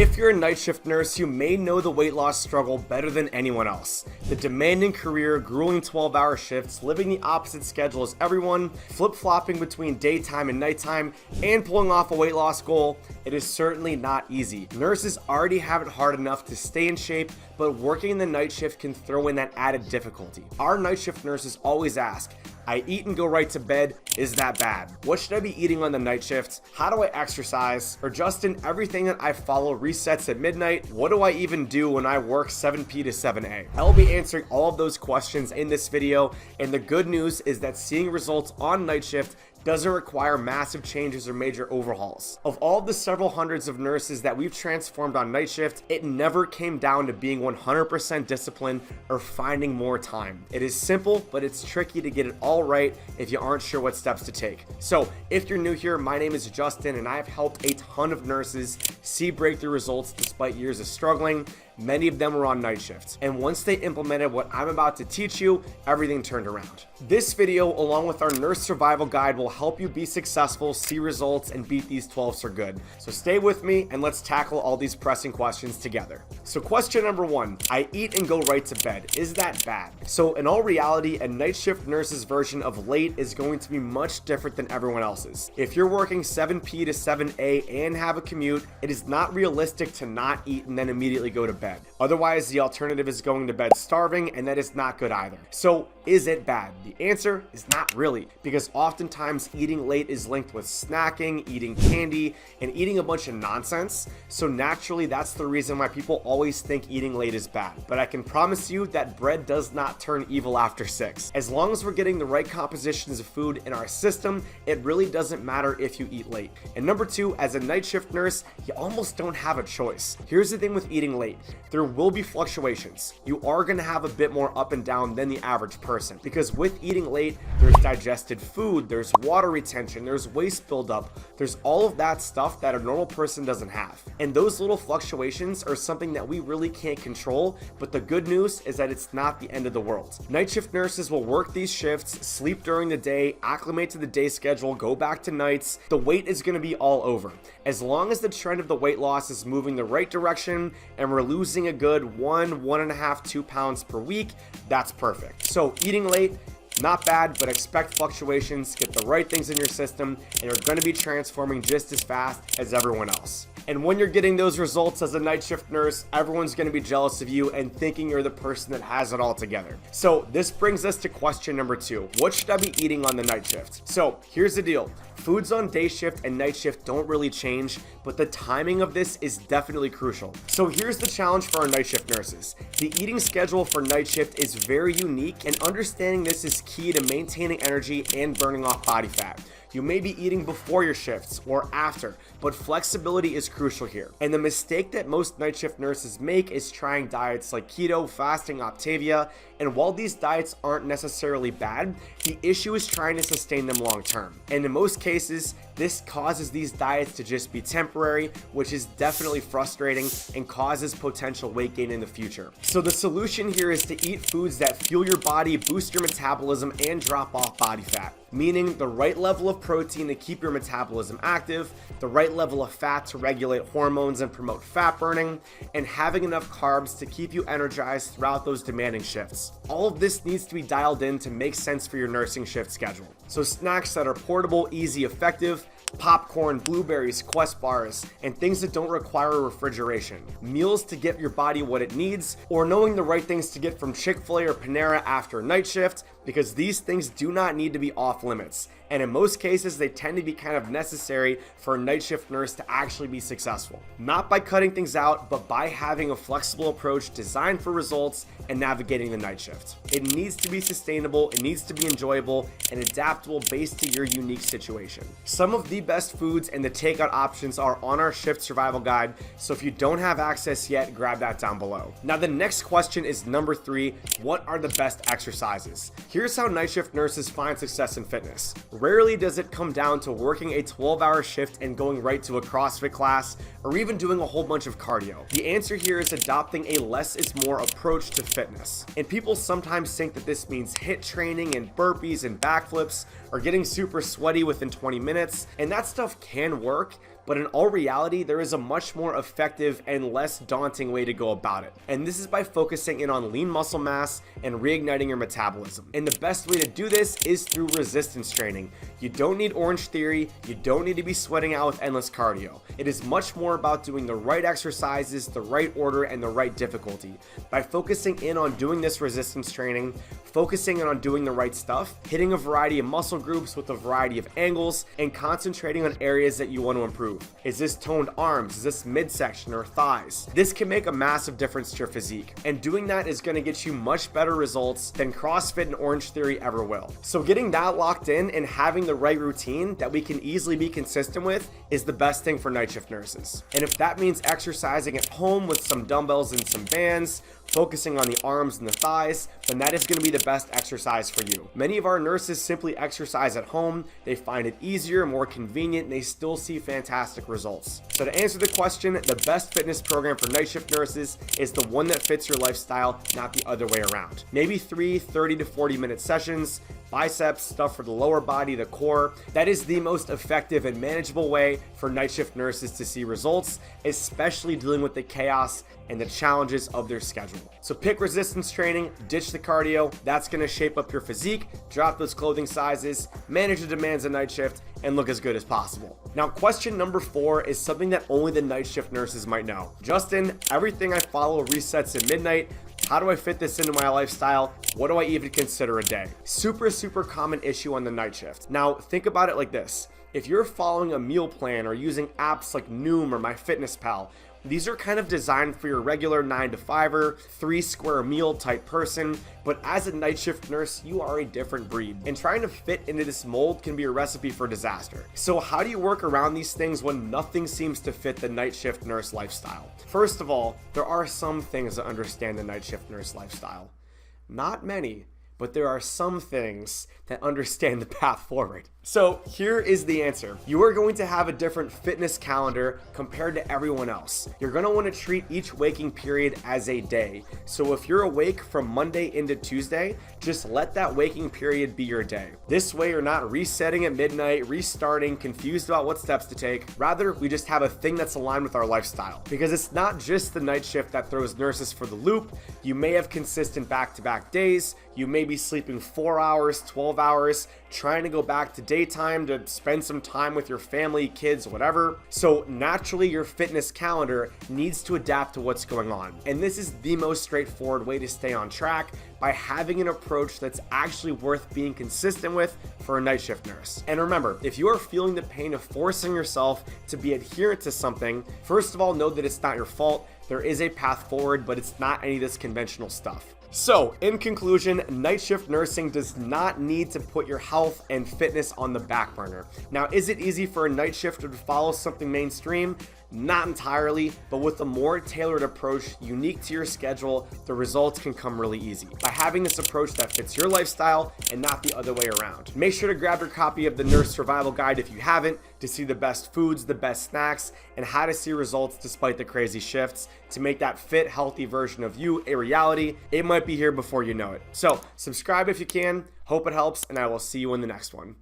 If you're a night shift nurse, you may know the weight loss struggle better than anyone else. The demanding career, grueling 12-hour shifts, living the opposite schedule as everyone, flip-flopping between daytime and nighttime, and pulling off a weight loss goal, it is certainly not easy. Nurses already have it hard enough to stay in shape, but working the night shift can throw in that added difficulty. Our night shift nurses always ask, I eat and go right to bed, is that bad? What should I be eating on the night shift? How do I exercise? Or Justin, everything that I follow resets at midnight. What do I even do when I work 7p to 7a? I'll be answering all of those questions in this video, and the good news is that seeing results on night shift doesn't require massive changes or major overhauls. Of all the several hundreds of nurses that we've transformed on night shift, it never came down to being 100% disciplined or finding more time. It is simple, but it's tricky to get it all right if you aren't sure what steps to take. So if you're new here, my name is Justin, and I've helped a ton of nurses see breakthrough results despite years of struggling. Many of them were on night shifts, and once they implemented what I'm about to teach you, everything turned around. This video, along with our nurse survival guide, will help you be successful, see results, and beat these 12s for good. So stay with me and let's tackle all these pressing questions together. So question number 1, I eat and go right to bed. Is that bad? So in all reality, a night shift nurse's version of late is going to be much different than everyone else's. If you're working 7p to 7a and have a commute, it is not realistic to not eat and then immediately go to bed. Otherwise, the alternative is going to bed starving, and that is not good either. So is it bad? The answer is not really, because oftentimes eating late is linked with snacking, eating candy, and eating a bunch of nonsense. So naturally, that's the reason why people always think eating late is bad. But I can promise you that bread does not turn evil after 6. As long as we're getting the right compositions of food in our system, it really doesn't matter if you eat late. And number 2, as a night shift nurse, you almost don't have a choice. Here's the thing with eating late. There will be fluctuations. You are going to have a bit more up and down than the average person, because with eating late, there's digested food, there's water retention, there's waste buildup, there's all of that stuff that a normal person doesn't have. And those little fluctuations are something that we really can't control, but the good news is that it's not the end of the world. Night shift nurses will work these shifts, sleep during the day, acclimate to the day schedule, go back to nights. The weight is going to be all over. As long as the trend of the weight loss is moving the right direction and we're losing a good 1.5, 2 pounds per week, that's perfect. So eating late, not bad, but expect fluctuations, get the right things in your system, and you're going to be transforming just as fast as everyone else. And when you're getting those results as a night shift nurse, everyone's going to be jealous of you and thinking you're the person that has it all together. So this brings us to question number 2. What should I be eating on the night shift? So here's the deal. Foods on day shift and night shift don't really change, but the timing of this is definitely crucial. So here's the challenge for our night shift nurses. The eating schedule for night shift is very unique, and understanding this is key to maintaining energy and burning off body fat. You may be eating before your shifts or after, but flexibility is crucial here. And the mistake that most night shift nurses make is trying diets like keto, fasting, Optavia, and while these diets aren't necessarily bad, the issue is trying to sustain them long term. And in most cases, this causes these diets to just be temporary, which is definitely frustrating and causes potential weight gain in the future. So the solution here is to eat foods that fuel your body, boost your metabolism, and drop off body fat. Meaning the right level of protein to keep your metabolism active, the right level of fat to regulate hormones and promote fat burning, and having enough carbs to keep you energized throughout those demanding shifts. All of this needs to be dialed in to make sense for your nursing shift schedule. So snacks that are portable, easy, effective, popcorn, blueberries, Quest bars, and things that don't require refrigeration. Meals to get your body what it needs, or knowing the right things to get from Chick-fil-A or Panera after a night shift, because these things do not need to be off limits. And in most cases, they tend to be kind of necessary for a night shift nurse to actually be successful. Not by cutting things out, but by having a flexible approach designed for results and navigating the night shift. It needs to be sustainable, it needs to be enjoyable, and adaptable based to your unique situation. Some of the best foods and the takeout options are on our shift survival guide, so if you don't have access yet, grab that down below. Now the next question is number 3, what are the best exercises? Here's how night shift nurses find success in fitness. Rarely does it come down to working a 12-hour shift and going right to a CrossFit class, or even doing a whole bunch of cardio. The answer here is adopting a less is more approach to fitness. And people sometimes think that this means HIIT training and burpees and backflips, or getting super sweaty within 20 minutes, and that stuff can work, but in all reality, there is a much more effective and less daunting way to go about it. And this is by focusing in on lean muscle mass and reigniting your metabolism. And the best way to do this is through resistance training. You don't need Orange Theory, you don't need to be sweating out with endless cardio. It is much more about doing the right exercises, the right order, and the right difficulty. By focusing in on doing this resistance training, focusing in on doing the right stuff, hitting a variety of muscle groups with a variety of angles, and concentrating on areas that you want to improve. Is this toned arms? Is this midsection or thighs? This can make a massive difference to your physique, and doing that is going to get you much better results than CrossFit and Orange Theory ever will. So getting that locked in and having the right routine that we can easily be consistent with is the best thing for night shift nurses. And if that means exercising at home with some dumbbells and some bands, focusing on the arms and the thighs, then that is going to be the best exercise for you. Many of our nurses simply exercise at home. They find it easier, more convenient, and they still see fantastic results. So to answer the question, the best fitness program for night shift nurses is the one that fits your lifestyle, not the other way around. Maybe 3 30 to 40 minute sessions, biceps, stuff for the lower body, the core. That is the most effective and manageable way for night shift nurses to see results, especially dealing with the chaos and the challenges of their schedule. So pick resistance training, ditch the cardio. That's going to shape up your physique, drop those clothing sizes, manage the demands of night shift, and look as good as possible. Now, question number 4 is something that only the night shift nurses might know. Justin, everything I follow resets at midnight. How do I fit this into my lifestyle? What do I even consider a day? Super common issue on the night shift. Now, think about it like this. If you're following a meal plan or using apps like Noom or MyFitnessPal, these are kind of designed for your regular 9 to 5er, 3 square meal type person, but as a night shift nurse, you are a different breed, and trying to fit into this mold can be a recipe for disaster. So how do you work around these things when nothing seems to fit the night shift nurse lifestyle? First of all, there are some things that understand the night shift nurse lifestyle. Not many, but there are some things that understand the path forward. So here is the answer. You are going to have a different fitness calendar compared to everyone else. You're going to want to treat each waking period as a day. So if you're awake from Monday into Tuesday, just let that waking period be your day. This way you're not resetting at midnight, restarting, confused about what steps to take. Rather, we just have a thing that's aligned with our lifestyle. Because it's not just the night shift that throws nurses for the loop. You may have consistent back-to-back days. You may be sleeping 4 hours, 12 hours, trying to go back to daytime to spend some time with your family, kids, whatever. So naturally, your fitness calendar needs to adapt to what's going on. And this is the most straightforward way to stay on track, by having an approach that's actually worth being consistent with for a night shift nurse. And remember, if you are feeling the pain of forcing yourself to be adherent to something, first of all, know that it's not your fault. There is a path forward, but it's not any of this conventional stuff. So, in conclusion, night shift nursing does not need to put your health and fitness on the back burner. Now, is it easy for a night shifter to follow something mainstream? Not entirely, but with a more tailored approach unique to your schedule, the results can come really easy by having this approach that fits your lifestyle and not the other way around. Make sure to grab your copy of the Nurse Survival Guide if you haven't, to see the best foods, the best snacks, and how to see results despite the crazy shifts to make that fit, healthy version of you a reality. It might be here before you know it. So subscribe if you can. Hope it helps, and I will see you in the next one.